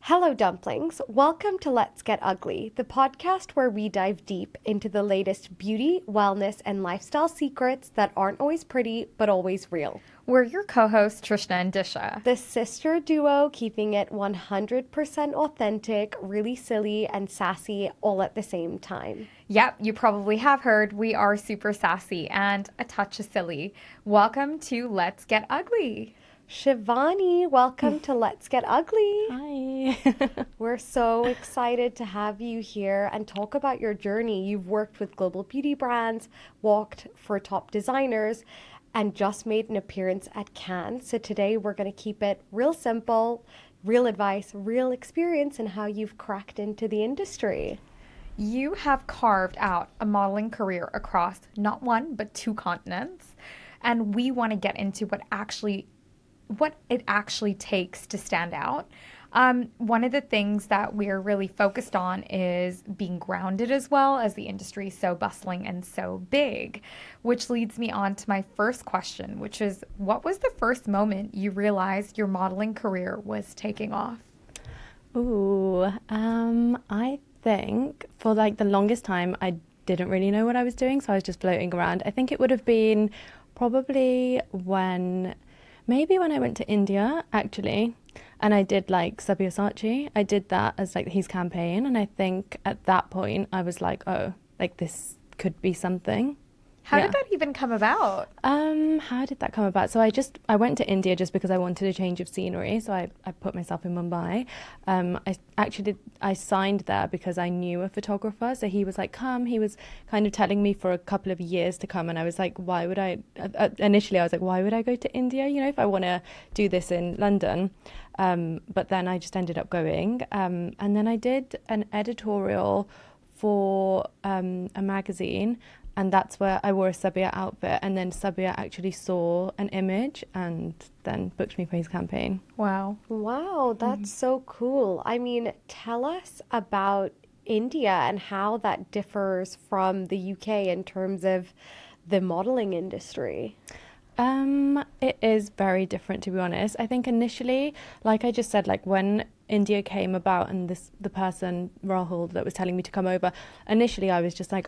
Hello, dumplings. Welcome to Let's Get Ugly, the podcast where we dive deep into the latest beauty, wellness, and lifestyle secrets that aren't always pretty, but always real. We're your co-hosts, Trishna and Disha. The sister duo keeping it 100% authentic, really silly, and sassy all at the same time. Yep, you probably have heard we are super sassy and a touch of silly. Welcome to Let's Get Ugly. Shivani, welcome to Let's Get Ugly. Hi. We're so excited to have you here and talk about your journey. You've worked with global beauty brands, walked for top designers, and just made an appearance at Cannes. So today we're going to keep it real simple, real advice, real experience, and how you've cracked into the industry. You have carved out a modeling career across not one, but two continents. And we want to get into what it actually takes to stand out. One of the things that we're really focused on is being grounded as well, as the industry is so bustling and so big, which leads me on to my first question, which is, what was the first moment you realized your modeling career was taking off? I think for like the longest time, I didn't really know what I was doing. So I was just floating around. I think it would have been probably maybe when I went to India, actually, and I did like Sabyasachi. I did that as like his campaign. And I think at that point I was like, oh, like this could be something. How did that even come about? How did that come about? So I went to India just because I wanted a change of scenery. So I put myself in Mumbai. I signed there because I knew a photographer. So he was like, come. He was kind of telling me for a couple of years to come. And I was like, why would I? Initially, I was like, why would I go to India? You know, if I want to do this in London. But then I just ended up going. And then I did an editorial for a magazine. And that's where I wore a Sabya outfit. And then Sabya actually saw an image and then booked me for his campaign. Wow. Wow, that's so cool. I mean, tell us about India and how that differs from the UK in terms of the modeling industry. It is very different, to be honest. I think initially, like I just said, like when India came about and the person, Rahul, that was telling me to come over, initially I was just like,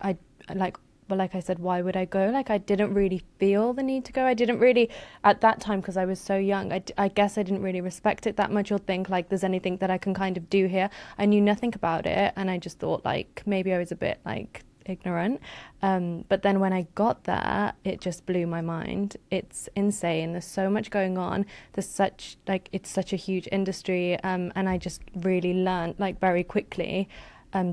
like I said, why would I go? Like, I didn't really feel the need to go. I didn't really, at that time, because I was so young, I guess I didn't really respect it that much or think, like, there's anything that I can kind of do here. I knew nothing about it, and I just thought, like, maybe I was a bit, like, ignorant. But then when I got there, it just blew my mind. It's insane. There's so much going on. There's such, like, it's such a huge industry, and I just really learned, like, very quickly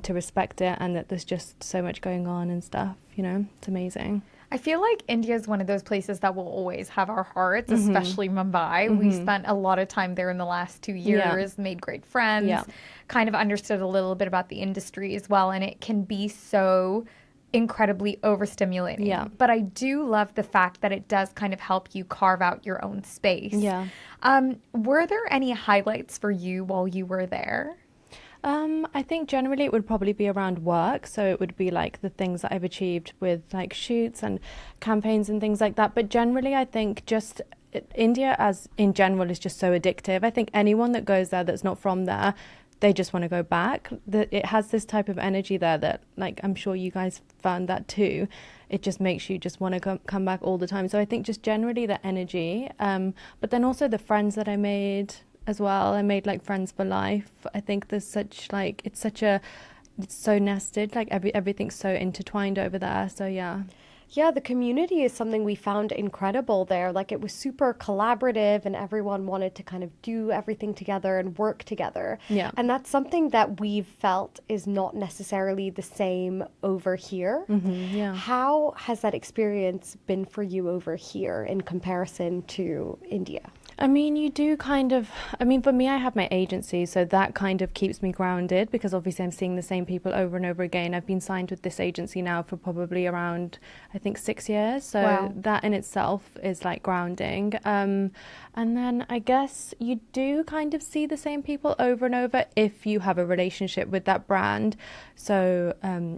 to respect it, and that there's just so much going on and stuff, you know. It's amazing. I feel like India is one of those places that will always have our hearts, especially Mumbai. We spent a lot of time there in the last 2 years, made great friends, kind of understood a little bit about the industry as well, and it can be so incredibly overstimulating. Yeah. But I do love the fact that it does kind of help you carve out your own space. Yeah. Were there any highlights for you while you were there? I think generally it would probably be around work. So it would be like the things that I've achieved with like shoots and campaigns and things like that. But generally, I think just India as in general is just so addictive. I think anyone that goes there that's not from there, they just want to go back. It has this type of energy there that, like, I'm sure you guys found that too. It just makes you just want to come back all the time. So I think just generally the energy, but then also the friends that I made as well. I made like friends for life. I think there's such like, it's so nested, like everything's so intertwined over there. So yeah. Yeah, the community is something we found incredible there. Like, it was super collaborative and everyone wanted to kind of do everything together and work together. Yeah. And that's something that we've felt is not necessarily the same over here. Yeah. How has that experience been for you over here in comparison to India? I mean, you do kind of, I mean, for me, I have my agency, so that kind of keeps me grounded because obviously I'm seeing the same people over and over again. I've been signed with this agency now for probably around, I think, 6 years. So Wow. That in itself is like grounding. And then I guess you do kind of see the same people over and over if you have a relationship with that brand. So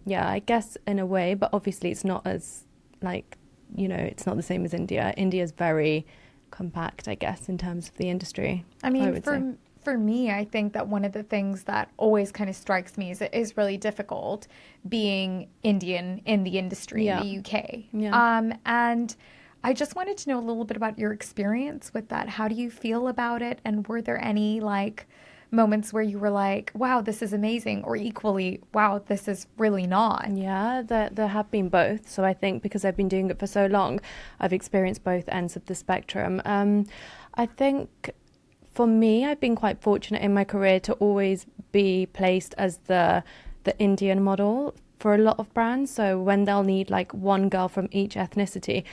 yeah, I guess in a way, but obviously it's not as like, you know, it's not the same as India. India's very compact, I guess, in terms of the industry. I mean, For me, I think that one of the things that always kind of strikes me is it is really difficult being Indian in the industry in Yeah. the UK. Yeah. And I just wanted to know a little bit about your experience with that. How do you feel about it? And were there any like moments where you were like, wow, this is amazing, or equally, wow, this is really not? Yeah, there have been both. So I think because I've been doing it for so long, I've experienced both ends of the spectrum. I think for me, I've been quite fortunate in my career to always be placed as the Indian model for a lot of brands. So when they'll need like one girl from each ethnicity,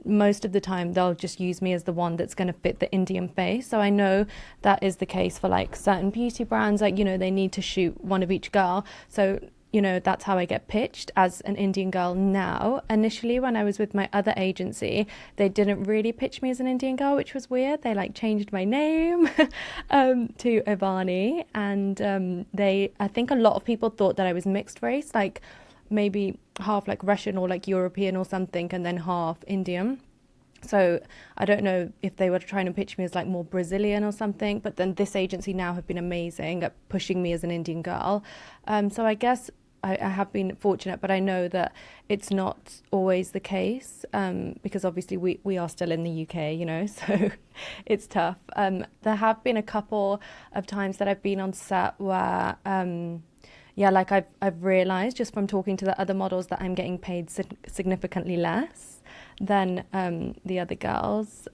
most of the time they'll just use me as the one that's going to fit the Indian face. So I know that is the case for like certain beauty brands, like, you know, they need to shoot one of each girl. So, you know, that's how I get pitched as an Indian girl now. Initially, when I was with my other agency, they didn't really pitch me as an Indian girl, which was weird. They like changed my name to Ivani. And I think a lot of people thought that I was mixed race, like maybe half like Russian or like European or something, and then half Indian. So I don't know if they were trying to pitch me as like more Brazilian or something, but then this agency now have been amazing at pushing me as an Indian girl. So I guess I have been fortunate, but I know that it's not always the case, because obviously we are still in the UK, you know, so it's tough. There have been a couple of times that I've been on set where yeah, like I've realized just from talking to the other models that I'm getting paid significantly less than the other girls,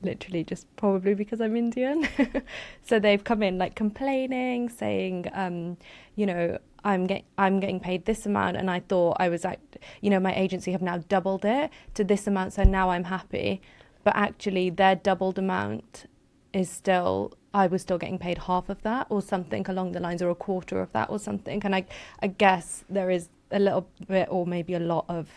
literally just probably because I'm Indian. So they've come in like complaining, saying, you know, I'm getting paid this amount, and I thought I was like, you know, my agency have now doubled it to this amount, so now I'm happy. But actually their doubled amount is still, I was still getting paid half of that or something along the lines, or a quarter of that or something. And I guess there is a little bit or maybe a lot of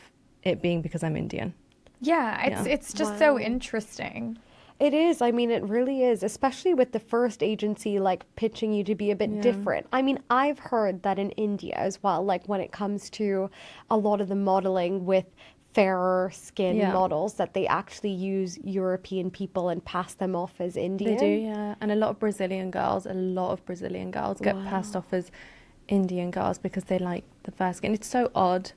it being because I'm Indian. Yeah, it's just so interesting. It is. I mean, it really is, especially with the first agency like pitching you to be a bit different. I mean, I've heard that in India as well, like when it comes to a lot of the modeling with fairer skin models, that they actually use European people and pass them off as Indian. They do, yeah. And a lot of Brazilian girls get passed off as Indian girls because they like the fair skin. It's so odd,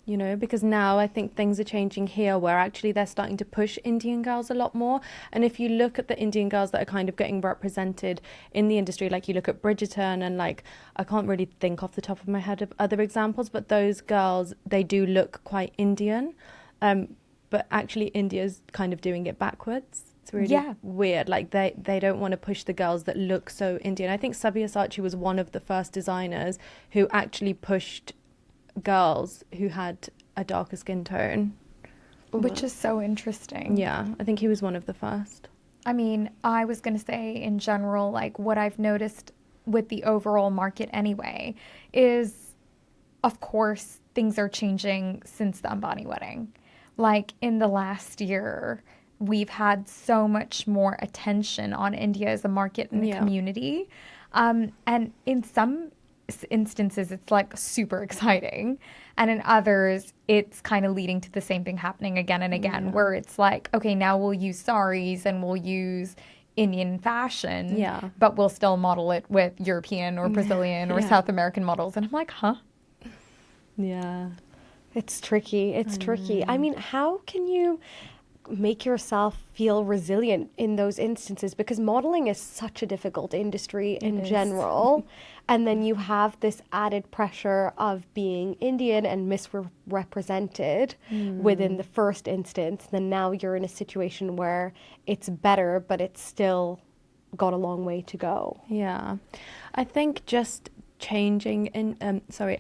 you know, because now I think things are changing here where actually they're starting to push Indian girls a lot more. And if you look at the Indian girls that are kind of getting represented in the industry, like you look at Bridgerton and like, I can't really think off the top of my head of other examples, but those girls, they do look quite Indian. But actually India's kind of doing it backwards. It's really weird. Like they don't want to push the girls that look so Indian. I think Sabyasachi was one of the first designers who actually pushed girls who had a darker skin tone, which is so interesting. Yeah, I think he was one of the first. I mean, I was going to say in general, like what I've noticed with the overall market anyway is, of course, things are changing since the Ambani wedding. Like in the last year, we've had so much more attention on India as a market and a community. And in some instances it's like super exciting, and in others it's kind of leading to the same thing happening again and again, where it's like, okay, now we'll use saris and we'll use Indian fashion, but we'll still model it with European or Brazilian or South American models. And I'm like, huh? Yeah. It's tricky. It's tricky. I mean, how can you make yourself feel resilient in those instances? Because modeling is such a difficult industry in general. And then you have this added pressure of being Indian and misrepresented within the first instance. Then now you're in a situation where it's better, but it's still got a long way to go. Yeah. I think just changing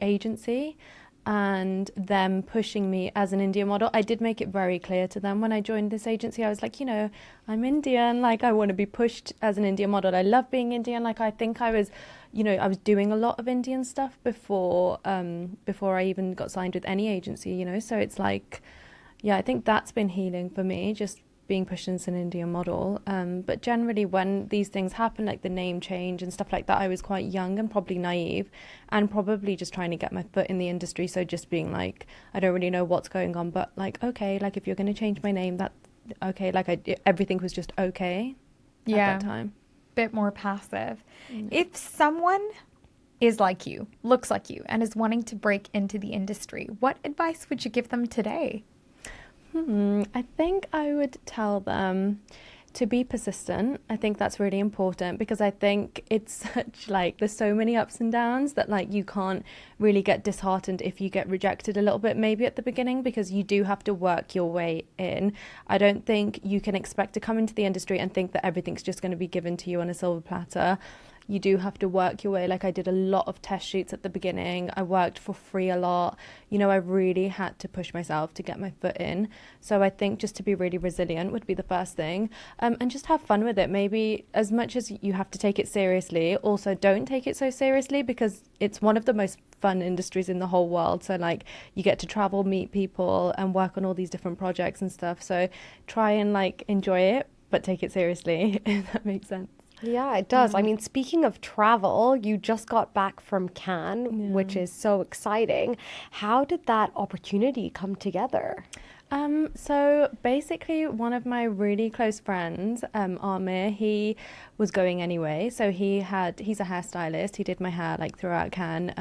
agency and them pushing me as an Indian model. I did make it very clear to them when I joined this agency. I was like, you know, I'm Indian, like I want to be pushed as an Indian model. I love being Indian. Like I think I was, you know, I was doing a lot of Indian stuff before I even got signed with any agency, you know. So it's like, yeah, I think that's been healing for me, just being pushed as an Indian model. But generally when these things happen, like the name change and stuff like that, I was quite young and probably naive and probably just trying to get my foot in the industry. So just being like, I don't really know what's going on, but like, okay, like if you're going to change my name, that's okay. Like everything was just okay at that time. bit more passive. If someone is like you, looks like you, and is wanting to break into the industry, what advice would you give them today? I think I would tell them to be persistent. I think that's really important because I think it's such like there's so many ups and downs that like you can't really get disheartened if you get rejected a little bit maybe at the beginning, because you do have to work your way in. I don't think you can expect to come into the industry and think that everything's just going to be given to you on a silver platter. You do have to work your way. Like I did a lot of test shoots at the beginning. I worked for free a lot. You know, I really had to push myself to get my foot in. So I think just to be really resilient would be the first thing. And just have fun with it. Maybe as much as you have to take it seriously, also don't take it so seriously, because it's one of the most fun industries in the whole world. So like you get to travel, meet people and work on all these different projects and stuff. So try and like enjoy it, but take it seriously, if that makes sense. Yeah, it does. I mean, speaking of travel, you just got back from Cannes, which is so exciting. How did that opportunity come together? So basically one of my really close friends, Amir, he was going anyway. So he's a hairstylist. He did my hair like throughout Cannes.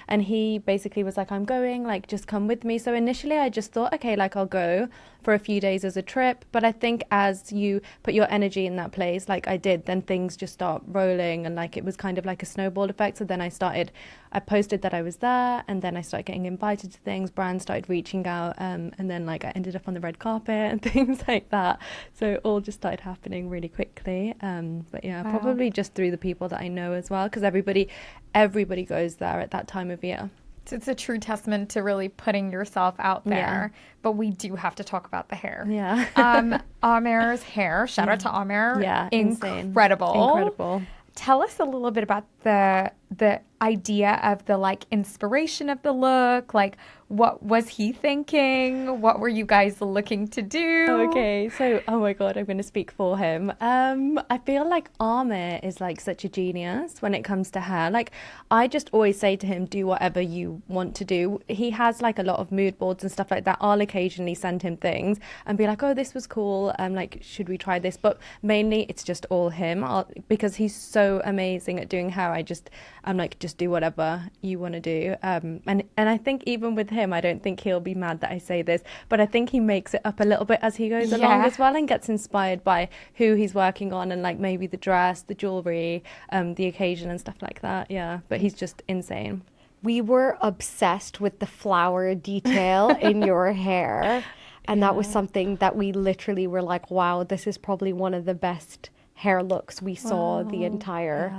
And he basically was like, I'm going, like, just come with me. So initially I just thought, okay, like I'll go for a few days as a trip. But I think as you put your energy in that place, like I did, then things just start rolling, and like it was kind of like a snowball effect. So then I posted that I was there, and then I started getting invited to things. Brands started reaching out, and then like I ended up on the red carpet and things like that. So it all just started happening really quickly. But yeah, Wow. probably just through the people that I know as well, because everybody goes there at that time of year. So it's a true testament to really putting yourself out there. Yeah. But we do have to talk about the hair. Yeah. Amir's hair. Shout out to Amir. Yeah, insane. Incredible. Tell us a little bit about the idea of the like inspiration of the look. Like, what was he thinking? What were you guys looking to do? Okay, so oh my god, I'm going to speak for him. I feel like Amir is like such a genius when it comes to hair. Like I just always say to him, do whatever you want to do. He has like a lot of mood boards and stuff like that. I'll occasionally send him things and be like, oh, this was cool. Like, should we try this? But mainly it's just all him, because he's so amazing at doing hair. I'm like, just do whatever you want to do. And I think even with him, I don't think he'll be mad that I say this, but I think he makes it up a little bit as he goes along as well, and gets inspired by who he's working on, and like maybe the dress, the jewelry, the occasion and stuff like that. Yeah, but he's just insane. We were obsessed with the flower detail in your hair. And that was something that we literally were like, wow, this is probably one of the best hair looks we saw the entire,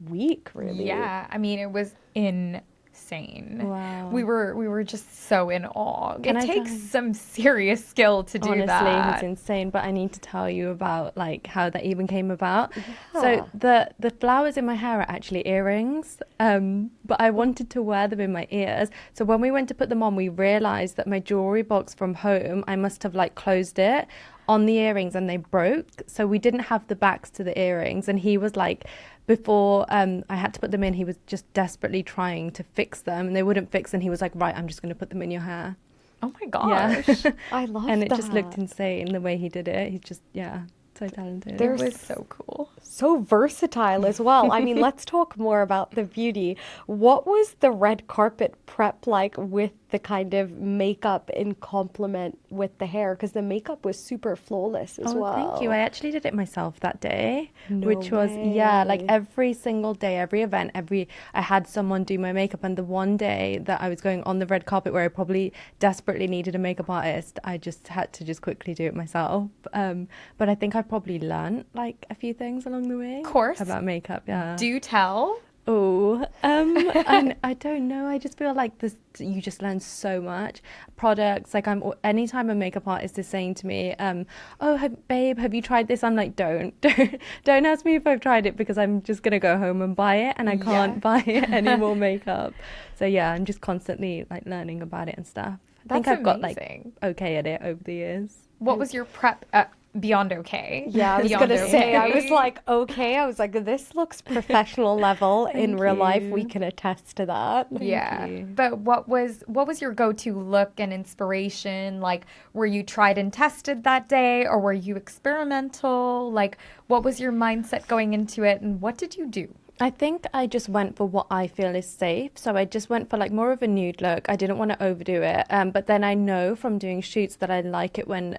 week, really. Yeah, I mean, it was insane. Wow. We were just so in awe. Can It I takes tell- some serious skill to do Honestly, that. it's insane, but I need to tell you about like how that even came about. So the flowers in my hair are actually earrings, but I wanted to wear them in my ears. So when we went to put them on, we realized that my jewelry box from home, I must have like closed it on the earrings and they broke. So we didn't have the backs to the earrings, and he was like, before I had to put them in, he was just desperately trying to fix them and they wouldn't fix, and he was like, right, I'm just going to put them in your hair. Oh my gosh. I love And it that. just looked insane the way he did it. He's just, so talented. It was so cool. So versatile as well. I mean, let's talk more about the beauty. What was the red carpet prep like with the kind of makeup in complement with the hair? Because the makeup was super flawless as well. Thank you. I actually did it myself that day, No which was, like way. every single day, every event, I had someone do my makeup. And the one day that I was going on the red carpet where I probably desperately needed a makeup artist, I just had to just quickly do it myself. But I think I probably learned like a few things along the way. Of course. About makeup, yeah. Do tell. Oh, and I don't know. I just feel like this. You just learn so much. Products, like anytime a makeup artist is saying to me, babe, have you tried this? I'm like, don't ask me if I've tried it, because I'm just gonna go home and buy it, and I can't buy any more makeup. So yeah, I'm just constantly like learning about it and stuff. I think I've got like amazing. okay at it over the years. What was your prep? beyond okay. Yeah, I was Beyond gonna say, I was okay. like, okay. I was like, this looks professional level. In Thank real life, we you. can attest to that. Yeah. you. But what was your go-to look and inspiration? Like, were you tried and tested that day, or were you experimental? Like, what was your mindset going into it, and what did you do? I think I just went for what I feel is safe. So I just went for like more of a nude look. I didn't want to overdo it. But then I know from doing shoots that I like it when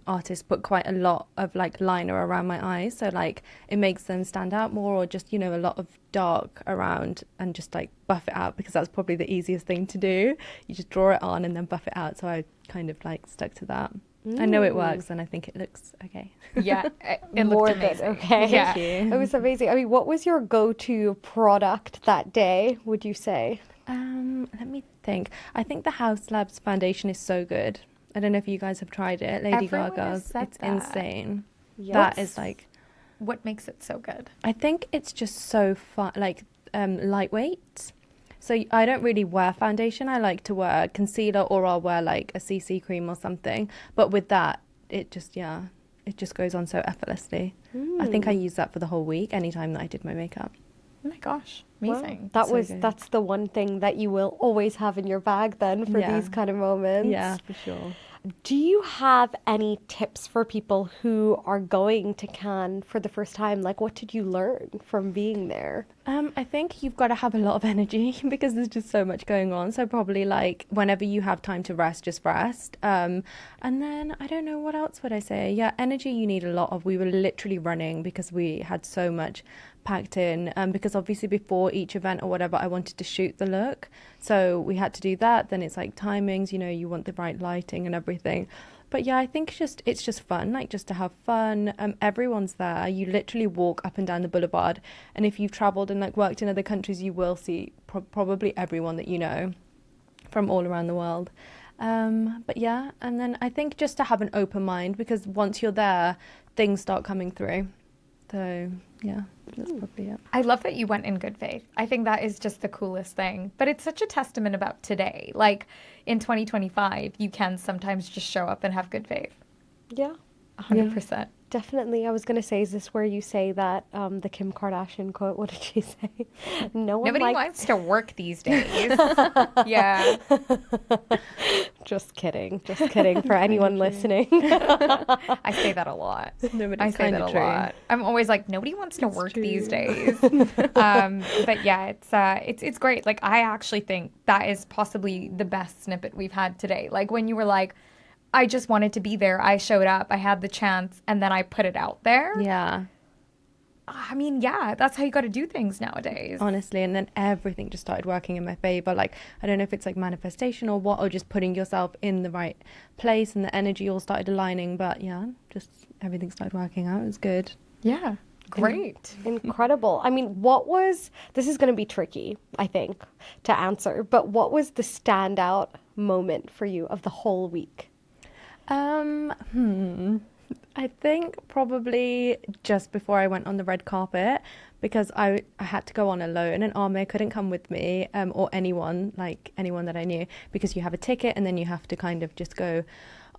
artists put quite a lot of like liner around my eyes. So like it makes them stand out more, or just, a lot of dark around, and just like buff it out, because that's probably the easiest thing to do. You just draw it on and then buff it out. So I kind of like stuck to that. I know it works, and I think it looks okay. Yeah, it More looked than amazing. okay. Yeah. It was amazing. I mean, what was your go-to product that day, would you say? Let me think. I think the House Labs foundation is so good. I don't know if you guys have tried it. Lady Everyone has Gaga's. said It's that. insane. Yeah. That is like, What makes it so good? I think it's just so fun, like lightweight. So I don't really wear foundation. I like to wear concealer, or I'll wear like a CC cream or something. But with that, it just goes on so effortlessly. I think I used that for the whole week, anytime that I did my makeup. Oh my gosh, Wow. amazing. So good. That's the one thing that you will always have in your bag then for Yeah. these kind of moments. Yeah, for sure. Do you have any tips for people who are going to Cannes for the first time? Like, what did you learn from being there? I think you've got to have a lot of energy because there's just so much going on. So probably like whenever you have time to rest, just rest. And then I don't know, what else would I say? Yeah, energy you need a lot of. We were literally running because we had so much packed in, because obviously before each event or whatever, I wanted to shoot the look. So we had to do that. Then it's like timings, you want the right lighting and everything. But yeah, I think it's just fun, like just to have fun. Everyone's there. You literally walk up and down the boulevard. And if you've traveled and like worked in other countries, you will see probably everyone that you know from all around the world. But yeah, and then I think just to have an open mind, because once you're there, things start coming through. So yeah, that's probably it. I love that you went in good faith. I think that is just the coolest thing. But it's such a testament about today. Like in 2025, you can sometimes just show up and have good faith. Yeah, 100%. definitely. I was going to say, is this where you say that the Kim Kardashian quote? What did she say? No one Nobody likes... wants to work these days. Yeah. Just kidding. Just kidding for anyone listening. I say that a lot. No, but I it's say that kinda a true. lot. I'm always like, nobody wants to work these true. days. But yeah, it's great. Like, I actually think that is possibly the best snippet we've had today. Like when you were like, I just wanted to be there. I showed up. I had the chance, and then I put it out there. Yeah, I mean, yeah, that's how you got to do things nowadays. honestly. And then everything just started working in my favor. Like, I don't know if it's like manifestation or what, or just putting yourself in the right place and the energy all started aligning. But yeah, just everything started working out. It was good. Yeah, great. Incredible. I mean, this is going to be tricky, I think, to answer, but what was the standout moment for you of the whole week? I think probably just before I went on the red carpet, because I had to go on alone, and Arme couldn't come with me, or anyone that I knew, because you have a ticket and then you have to kind of just go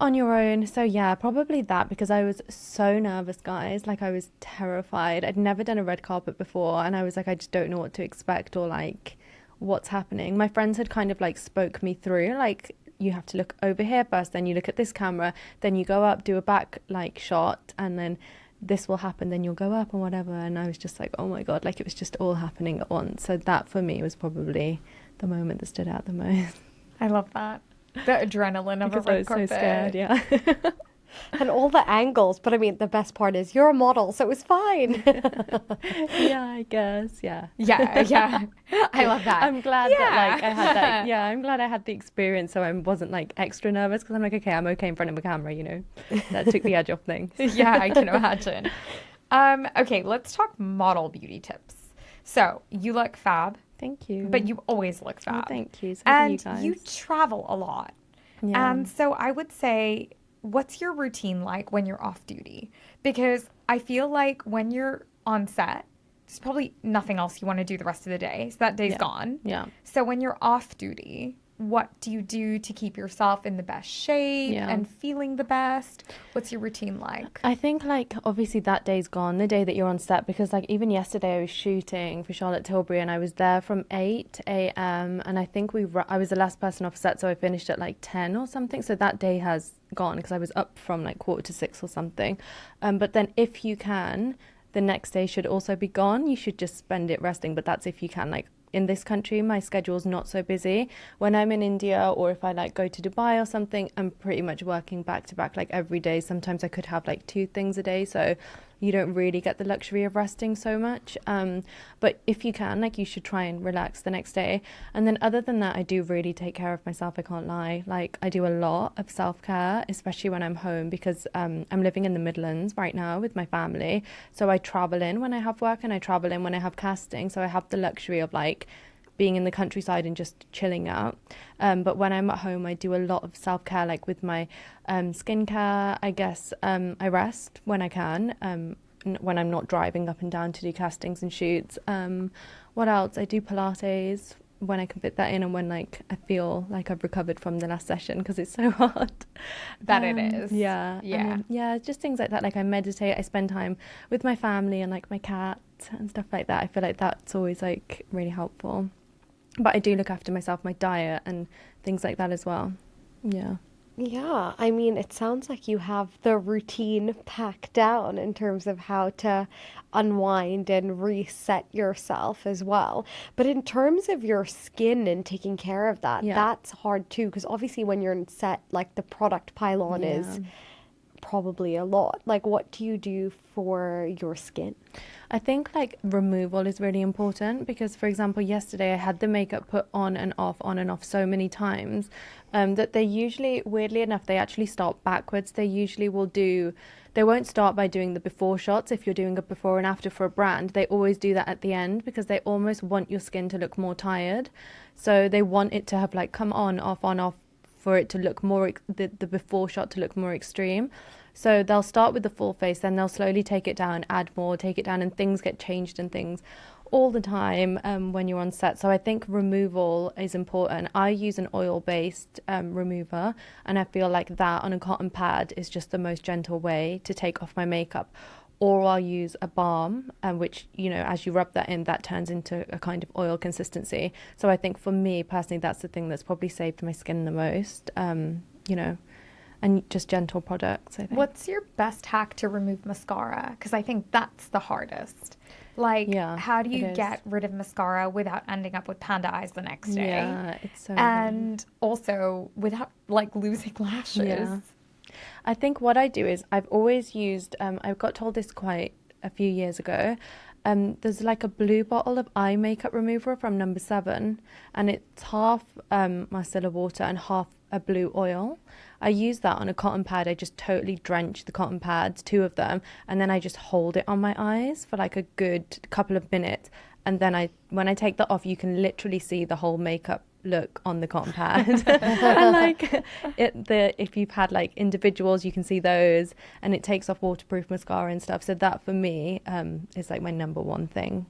on your own. So yeah, probably that, because I was so nervous, guys. Like, I was terrified. I'd never done a red carpet before, and I was like, I just don't know what to expect, or like what's happening. My friends had kind of like spoke me through, like, you have to look over here first, then you look at this camera, then you go up, do a back like shot, and then this will happen, then you'll go up and whatever. And I was just like, oh my God, like it was just all happening at once. So that for me was probably the moment that stood out the most. I love that. The adrenaline of Because a I red was so carpet. scared, yeah. And all the angles, but I mean, the best part is you're a model, so it was fine. Yeah, I guess, yeah. Yeah. I love that. I'm glad that like I had that. Yeah, I'm glad I had the experience, so I wasn't like extra nervous, because I'm like, okay, I'm okay in front of a camera, That took the edge off things. Yeah, I can imagine. Okay, let's talk model beauty tips. So you look fab, Thank you. but you always look Oh, fab. thank you. So And do you guys. you travel a lot. Yeah. And so I would say, what's your routine like when you're off duty? Because I feel like when you're on set, there's probably nothing else you want to do the rest of the day. So that day's Yeah. gone. Yeah. So when you're off duty, what do you do to keep yourself in the best shape and feeling the best? What's your routine like? I think like obviously that day's gone, the day that you're on set, because like even yesterday I was shooting for Charlotte Tilbury and I was there from 8 a.m. and I think I was the last person off set, so I finished at like 10 or something. So that day has gone because I was up from like 5:45 or something. But then if you can, the next day should also be gone. You should just spend it resting, but that's if you can. Like in this country, my schedule's not so busy. When I'm in India or if I like go to Dubai or something, I'm pretty much working back to back like every day. Sometimes I could have like 2 things a day, so you don't really get the luxury of resting so much. But if you can, like you should try and relax the next day. And then other than that, I do really take care of myself, I can't lie. Like I do a lot of self-care, especially when I'm home, because I'm living in the Midlands right now with my family. So I travel in when I have work and I travel in when I have casting. So I have the luxury of like being in the countryside and just chilling out. But when I'm at home, I do a lot of self-care, like with my skincare, I guess. I rest when I can, when I'm not driving up and down to do castings and shoots. What else? I do Pilates when I can fit that in and when like I feel like I've recovered from the last session, because it's so hard. That it is. Yeah. Yeah. Yeah, just things like that. Like I meditate, I spend time with my family and like my cat and stuff like that. I feel like that's always like really helpful. But I do look after myself, my diet and things like that as well. Yeah. Yeah, I mean, it sounds like you have the routine packed down in terms of how to unwind and reset yourself as well. But in terms of your skin and taking care of that, that's hard too, because obviously when you're in set, like the product pile on is probably a lot. Like, what do you do for your skin? I think like removal is really important, because for example yesterday I had the makeup put on and off so many times that they usually, weirdly enough, they actually start backwards. They usually they won't start by doing the before shots. If you're doing a before and after for a brand, they always do that at the end, because they almost want your skin to look more tired. So they want it to have like come on, off, for it to look more, the before shot to look more extreme. So they'll start with the full face, then they'll slowly take it down, add more, take it down, and things get changed and things all the time when you're on set. So I think removal is important. I use an oil-based remover, and I feel like that on a cotton pad is just the most gentle way to take off my makeup. Or I'll use a balm, which, you know, as you rub that in, that turns into a kind of oil consistency. So I think for me personally, that's the thing that's probably saved my skin the most, you know, and just gentle products, I think. What's your best hack to remove mascara? Because I think that's the hardest. Like, how do you get rid of mascara without ending up with panda eyes the next day? Yeah, it's so And also without, like, losing lashes. Yeah. I think what I do is I've always used, I got told this quite a few years ago, there's like a blue bottle of eye makeup remover from Number 7, and it's half micellar water and half a blue oil. I use that on a cotton pad. I just totally drench the cotton pads, 2 of them, and then I just hold it on my eyes for like a good couple of minutes. And then when I take that off, you can literally see the whole makeup look on the cotton pad. And like if you've had like individuals, you can see those, and it takes off waterproof mascara and stuff. So that for me is like my number one thing.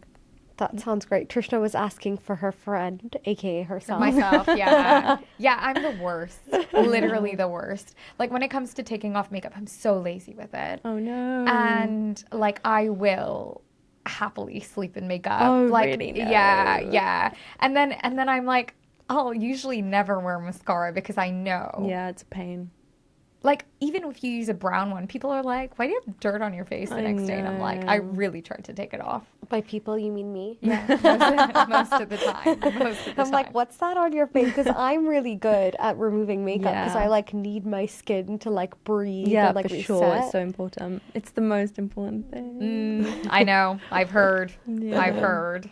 That sounds great. Trishna was asking for her friend, aka herself. Myself, yeah. Yeah, I'm the worst. Literally the worst. Like when it comes to taking off makeup, I'm so lazy with it. Oh no. And like I will happily sleep in makeup. Oh, like, really? No. Yeah. And then I'm like, I'll usually never wear mascara because I know. Yeah, it's a pain. Like, even if you use a brown one, people are like, why do you have dirt on your face the next day? And I'm like, I really tried to take it off. By people, you mean me? Yeah, most of the time. I'm like, what's that on your face? Because I'm really good at removing makeup, because I like need my skin to like breathe. Yeah, and, like, for reset. sure. It's so important. It's the most important thing. I know. I've heard. Yeah. I've heard.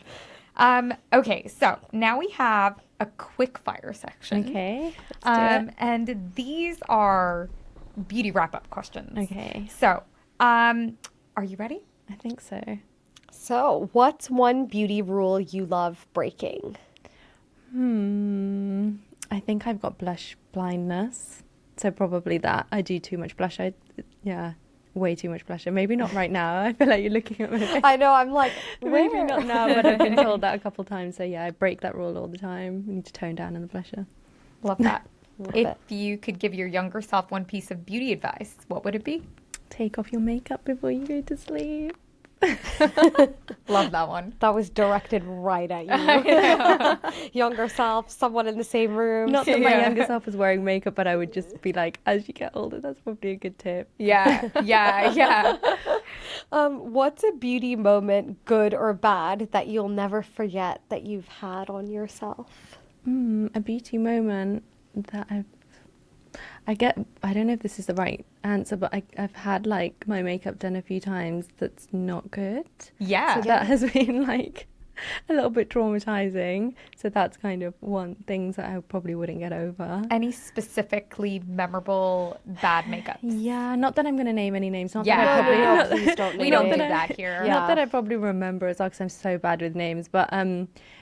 Okay, so now we have a quick fire section. Okay. Let's do it. And these are beauty wrap-up questions. Okay. So, are you ready? I think so. So, what's one beauty rule you love breaking? I think I've got blush blindness. So probably that. I do too much blush. Way too much blusher. Maybe not right now. I feel like you're looking at me. I know, I'm like, Maybe where? not now, but I've been told that a couple of times. So yeah, I break that rule all the time. We need to tone down on the blusher. Love that. Love If it. you could give your younger self one piece of beauty advice, what would it be? Take off your makeup before you go to sleep. Love that one. That was directed right at you. Younger self, someone in the same room. Not that my Yeah. younger self was wearing makeup, but I would just be like, as you get older, that's probably a good tip. Yeah, yeah, yeah. What's a beauty moment, good or bad, that you'll never forget that you've had on yourself? A beauty moment that I don't know if this is the right answer, but I've had like my makeup done a few times that's not good. Yeah. So that has been like a little bit traumatizing. So that's kind of one thing that I probably wouldn't get over. Any specifically memorable bad makeup? Yeah, not that I'm going to name any names. Not Yeah. that I probably, No, not please don't We name don't it. do that here. Yeah. Not that I probably remember as well because I'm so bad with names, but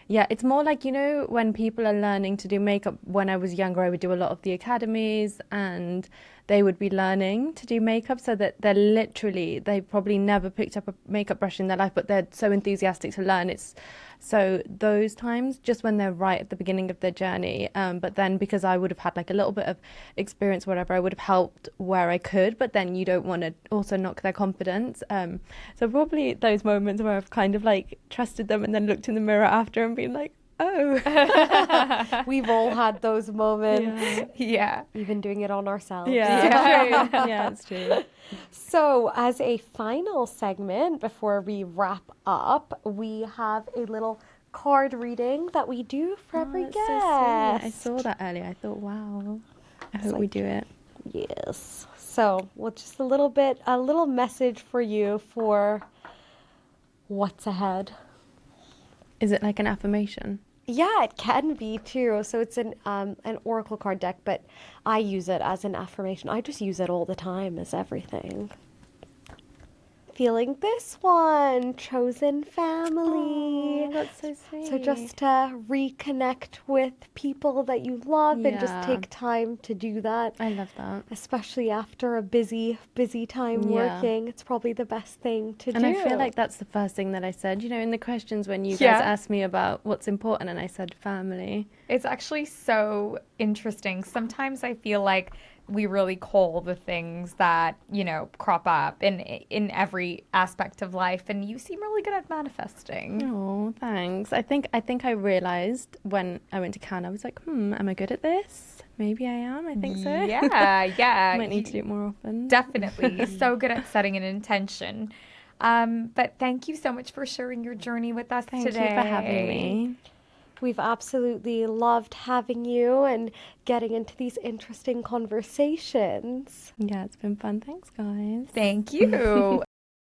yeah, it's more like, you know, when people are learning to do makeup. When I was younger, I would do a lot of the academies and they would be learning to do makeup, so that they probably never picked up a makeup brush in their life, but they're so enthusiastic to learn. It's so those times, just when they're right at the beginning of their journey, but then because I would have had like a little bit of experience, whatever, I would have helped where I could, but then you don't want to also knock their confidence. So probably those moments where I've kind of like trusted them and then looked in the mirror after and been like, oh. We've all had those moments, Yeah. even doing it on ourselves. Yeah. Yeah, it's true. So, as a final segment before we wrap up, we have a little card reading that we do for every That's guest. so sweet. I saw that earlier. I thought, wow. I hope we do it. Yes. So, well, just a little message for you for what's ahead. Is it like an affirmation? Yeah, it can be too. So it's an oracle card deck, but I use it as an affirmation. I just use it all the time as everything. Feeling this one, chosen family. Oh, that's so sweet. So just to reconnect with people that you love and just Yeah. take time to do that. I love that. Especially after a busy time Yeah. working. It's probably the best thing to do. And I feel like that's the first thing that I said, you know, in the questions when you Yeah. guys asked me about what's important, and I said family. It's actually so interesting. Sometimes I feel like we really call the things that, you know, crop up in every aspect of life, and you seem really good at manifesting. Oh, thanks. I think I realized when I went to Cannes, I was like, am I good at this? Maybe I am. I think so. Yeah, yeah. Might need to do it more often. Definitely. So good at setting an intention. But thank you so much for sharing your journey with us Thank today. you for having me. We've absolutely loved having you and getting into these interesting conversations. Yeah, it's been fun. Thanks, guys. Thank you.